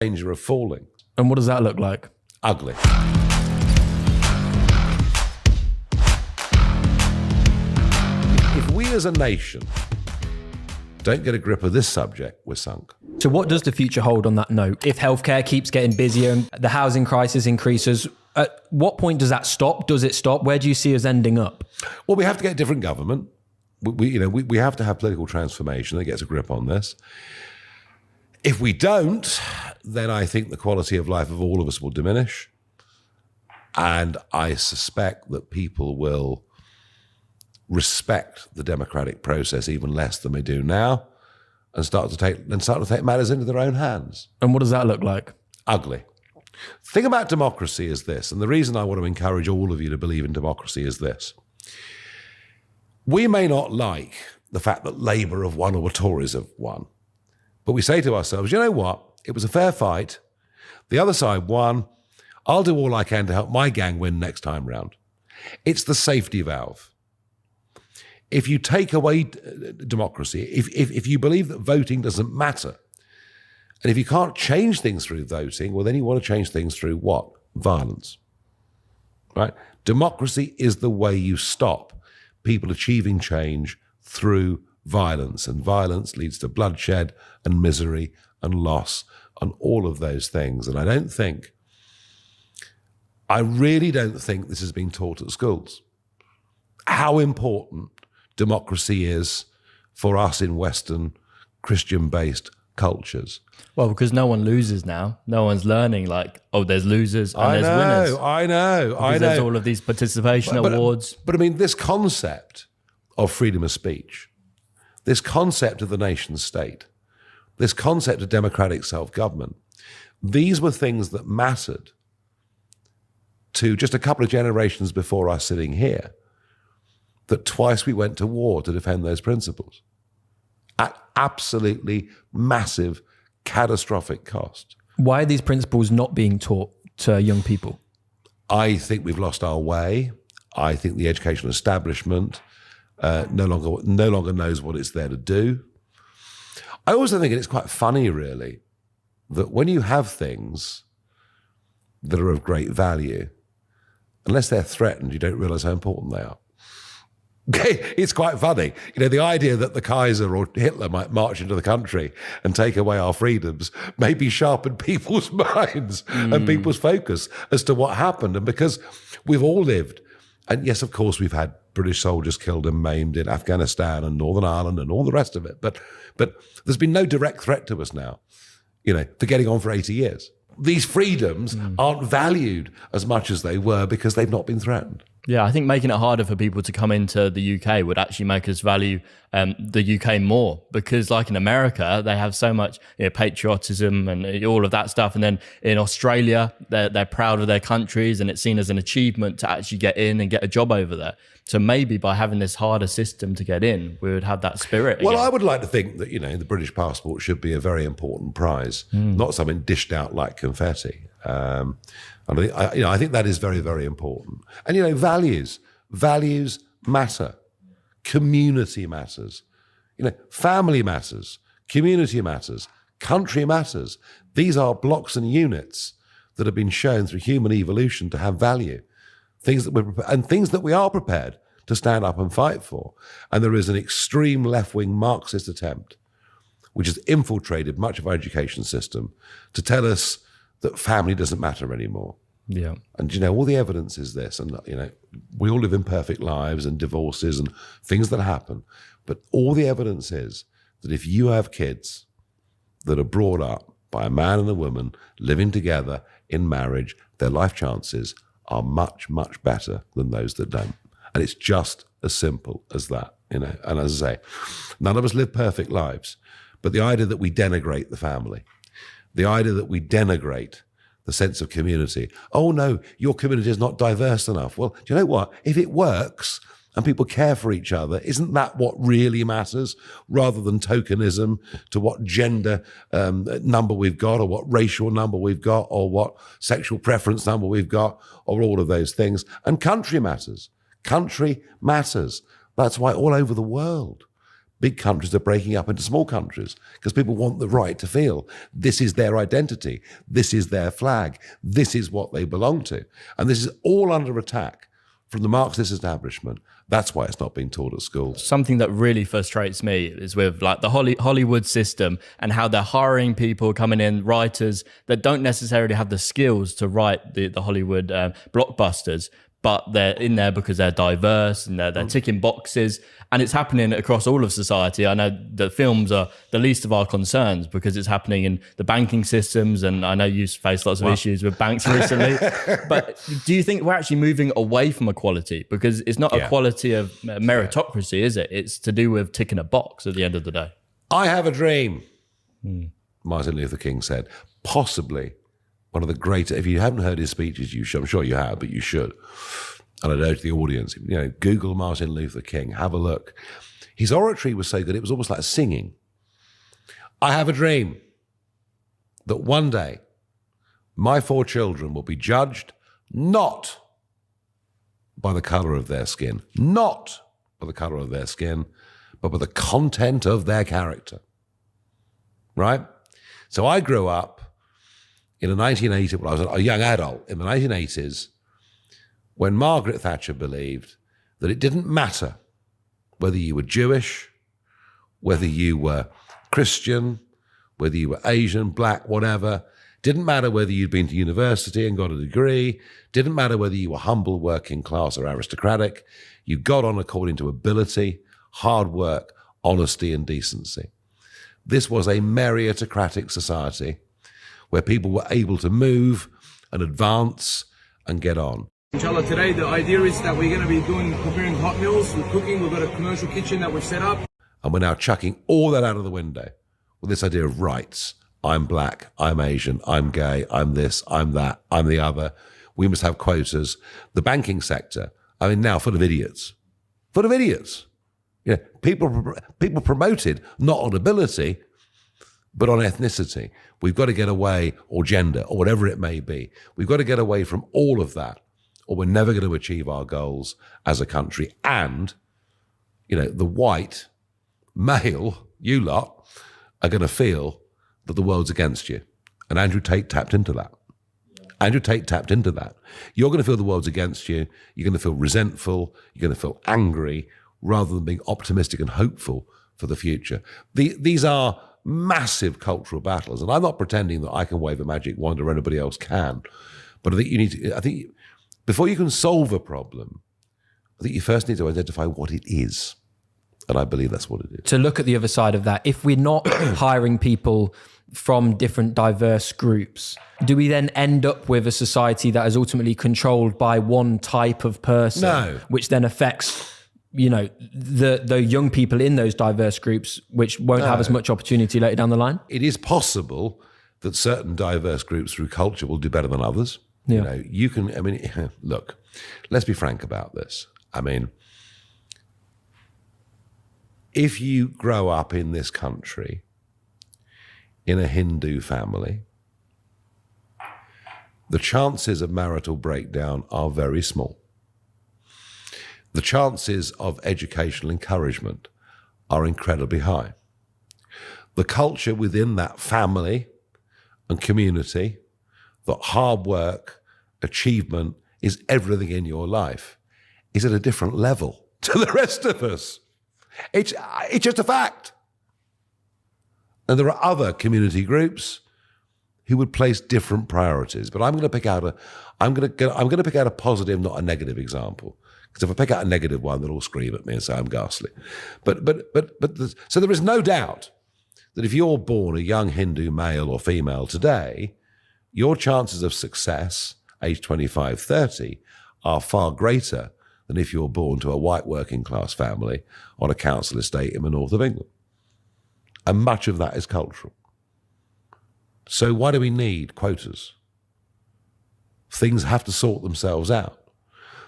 danger of falling. And what does that look like? Ugly. If we as a nation don't get a grip of this subject, we're sunk. So what does the future hold on that note? If healthcare keeps getting busier and the housing crisis increases, at what point does that stop? Does it stop? Where do you see us ending up? Well, we have to get a different government. We have to have political transformation that gets a grip on this. If we don't, then I think the quality of life of all of us will diminish. And I suspect that people will respect the democratic process even less than they do now, and start to take matters into their own hands. And what does that look like? Ugly. The thing about democracy is this, and the reason I want to encourage all of you to believe in democracy is this. We may not like the fact that Labour have won or the Tories have won, but we say to ourselves, you know what? It was a fair fight. The other side won. I'll do all I can to help my gang win next time round. It's the safety valve. If you take away democracy, if you believe that voting doesn't matter, and if you can't change things through voting, well, then you want to change things through what? Violence, right? Democracy is the way you stop people achieving change through violence, and violence leads to bloodshed and misery and loss and all of those things. And I really don't think this is being taught at schools. How important democracy is for us in Western Christian-based cultures. Well, because no one loses now. No one's learning like, oh, there's losers and there's winners. I know. There's all of these participation awards. But I mean, this concept of freedom of speech, this concept of the nation state, this concept of democratic self-government, these were things that mattered to just a couple of generations before us sitting here, that twice we went to war to defend those principles at absolutely massive, catastrophic cost. Why are these principles not being taught to young people? I think we've lost our way. I think the educational establishment no longer knows what it's there to do. I also think it's quite funny, really, that when you have things that are of great value, unless they're threatened, you don't realize how important they are. It's quite funny. You know, the idea that the Kaiser or Hitler might march into the country and take away our freedoms maybe sharpen people's minds and people's focus as to what happened. And because we've all lived, and yes, of course, we've had British soldiers killed and maimed in Afghanistan and Northern Ireland and all the rest of it. But there's been no direct threat to us now, you know, for getting on for 80 years. These freedoms aren't valued as much as they were because they've not been threatened. Yeah, I think making it harder for people to come into the UK would actually make us value the UK more, because like in America, they have so much patriotism and all of that stuff. And then in Australia, they're proud of their countries and it's seen as an achievement to actually get in and get a job over there. So maybe by having this harder system to get in, we would have that spirit Well, again. I would like to think that, you know, the British passport should be a very important prize, not something dished out like confetti. And I think that is very, very important. And, you know, values matter. Community matters. You know, family matters. Community matters. Country matters. These are blocks and units that have been shown through human evolution to have value. Things that we are prepared to stand up and fight for. And there is an extreme left-wing Marxist attempt, which has infiltrated much of our education system, to tell us that family doesn't matter anymore. Yeah. And, you know, all the evidence is this. And, you know, we all live imperfect lives and divorces and things that happen. But all the evidence is that if you have kids that are brought up by a man and a woman living together in marriage, their life chances are much, much better than those that don't. And it's just as simple as that, you know. And as I say, none of us live perfect lives. But the idea that we denigrate the family, the idea that we denigrate the sense of community. Oh no, your community is not diverse enough. Well, do you know what? If it works and people care for each other, isn't that what really matters, rather than tokenism to what gender number we've got, or what racial number we've got, or what sexual preference number we've got, or all of those things. And country matters. Country matters. That's why all over the world, big countries are breaking up into small countries because people want the right to feel this is their identity, this is their flag, this is what they belong to. And this is all under attack from the Marxist establishment. That's why it's not being taught at school. Something that really frustrates me is with like the Hollywood system and how they're hiring people coming in, writers that don't necessarily have the skills to write the Hollywood blockbusters, but they're in there because they're diverse and they're ticking boxes. And it's happening across all of society. I know that films are the least of our concerns because it's happening in the banking systems. And I know you've faced lots of issues with banks recently. But do you think we're actually moving away from equality? Because it's not equality of meritocracy, is it? It's to do with ticking a box at the end of the day. I have a dream, Martin Luther King said. Possibly one of the greatest, if you haven't heard his speeches, you should, I'm sure you have, but you should. And I'd urge the audience, Google Martin Luther King, have a look. His oratory was so good, it was almost like singing. I have a dream that one day my 4 children will be judged not by the color of their skin, not by the color of their skin, but by the content of their character. Right? So I grew up in the 1980s, when I was a young adult, in the 1980s, when Margaret Thatcher believed that it didn't matter whether you were Jewish, whether you were Christian, whether you were Asian, black, whatever. Didn't matter whether you'd been to university and got a degree. Didn't matter whether you were humble, working class, or aristocratic. You got on according to ability, hard work, honesty, and decency. This was a meritocratic society where people were able to move and advance and get on. Inshallah, today the idea is that we're going to be preparing hot meals, we're cooking, we've got a commercial kitchen that we've set up. And we're now chucking all that out of the window with this idea of rights. I'm black, I'm Asian, I'm gay, I'm this, I'm that, I'm the other. We must have quotas. The banking sector, now full of idiots. Full of idiots. People promoted not on ability, but on ethnicity. We've got to get away, or gender, or whatever it may be. We've got to get away from all of that, or we're never going to achieve our goals as a country. And, the white male, you lot, are going to feel that the world's against you. And Andrew Tate tapped into that. Andrew Tate tapped into that. You're going to feel the world's against you. You're going to feel resentful. You're going to feel angry, rather than being optimistic and hopeful for the future. These are massive cultural battles. And I'm not pretending that I can wave a magic wand or anybody else can. But I think before you can solve a problem, I think you first need to identify what it is. And I believe that's what it is. To look at the other side of that, if we're not hiring people from different diverse groups, do we then end up with a society that is ultimately controlled by one type of person? No. Which then affects, the young people in those diverse groups, which won't have as much opportunity later down the line? It is possible that certain diverse groups through culture will do better than others. Yeah. Look, let's be frank about this. If you grow up in this country in a Hindu family, the chances of marital breakdown are very small. The chances of educational encouragement are incredibly high. The culture within that family and community, that hard work, achievement is everything in your life, is at a different level to the rest of us. It's just a fact. And there are other community groups who would place different priorities. But I'm going to pick out a positive, not a negative example. Because if I pick out a negative one, they'll all scream at me and say I'm ghastly. So there is no doubt that if you're born a young Hindu male or female today, your chances of success, age 25, 30, are far greater than if you're born to a white working class family on a council estate in the north of England. And much of that is cultural. So why do we need quotas? Things have to sort themselves out.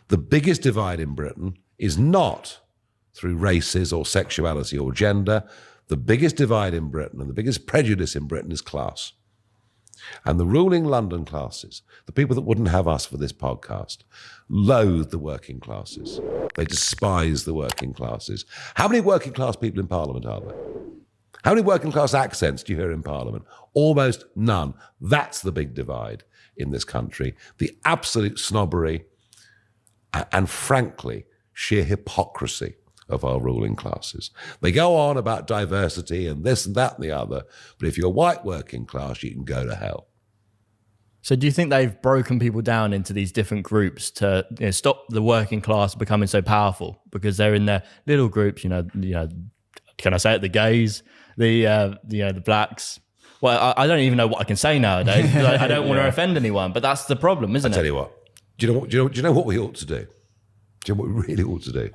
The biggest divide in Britain is not through races or sexuality or gender. The biggest divide in Britain and the biggest prejudice in Britain is class. And the ruling London classes, the people that wouldn't have us for this podcast, loathe the working classes. They despise the working classes. How many working class people in Parliament are there? How many working class accents do you hear in Parliament? Almost none. That's the big divide in this country. The absolute snobbery and frankly, sheer hypocrisy of our ruling classes. They go on about diversity and this and that and the other, but if you're white working class, you can go to hell. So do you think they've broken people down into these different groups to stop the working class becoming so powerful because they're in their little groups, can I say it, the gays, the blacks? Well, I don't even know what I can say nowadays because I don't want to offend anyone, but that's the problem, isn't it? I'll tell you what. Do you know what we ought to do? Do you know what we really ought to do?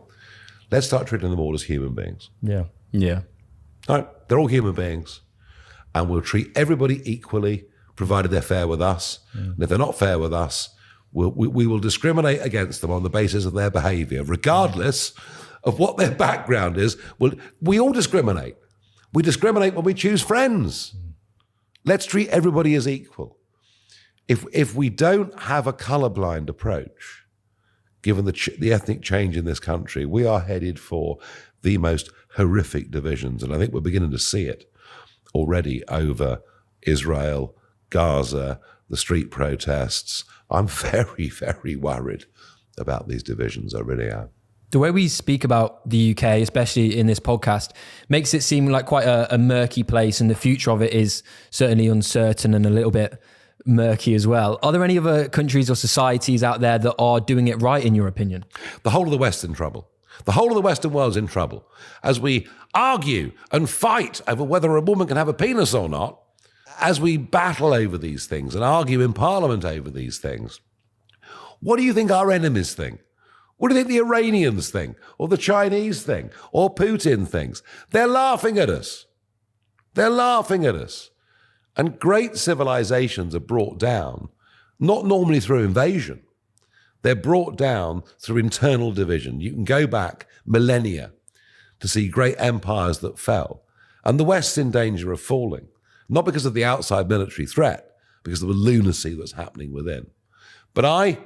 Let's start treating them all as human beings. Yeah. All right, they're all human beings, and we'll treat everybody equally, provided they're fair with us. And if they're not fair with us, we will discriminate against them on the basis of their behaviour, regardless of what their background is. We all discriminate. We discriminate when we choose friends. Let's treat everybody as equal. If we don't have a colourblind approach, given the ethnic change in this country, we are headed for the most horrific divisions. And I think we're beginning to see it already over Israel, Gaza, the street protests. I'm very, very worried about these divisions. I really am. The way we speak about the UK, especially in this podcast, makes it seem like quite a murky place, and the future of it is certainly uncertain and a little bit murky as well. Are there any other countries or societies out there that are doing it right, in your opinion? The whole of the West's in trouble. The whole of the Western world's in trouble. As we argue and fight over whether a woman can have a penis or not, as we battle over these things and argue in Parliament over these things, what do you think our enemies think? What do you think the Iranians think, or the Chinese think, or Putin thinks? They're laughing at us. They're laughing at us. And great civilizations are brought down, not normally through invasion. They're brought down through internal division. You can go back millennia to see great empires that fell. And the West's in danger of falling, not because of the outside military threat, because of the lunacy that's happening within. But I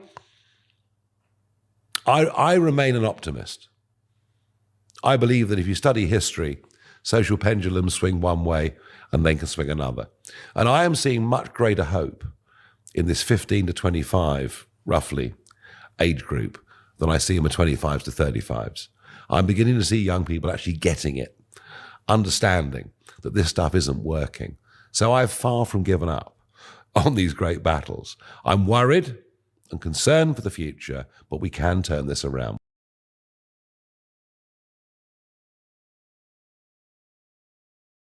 remain an optimist. I believe that if you study history, social pendulums swing one way and then can swing another. And I am seeing much greater hope in this 15 to 25, roughly, age group than I see in the 25s to 35s. I'm beginning to see young people actually getting it, understanding that this stuff isn't working. So I've far from given up on these great battles. I'm worried and concerned for the future, but we can turn this around.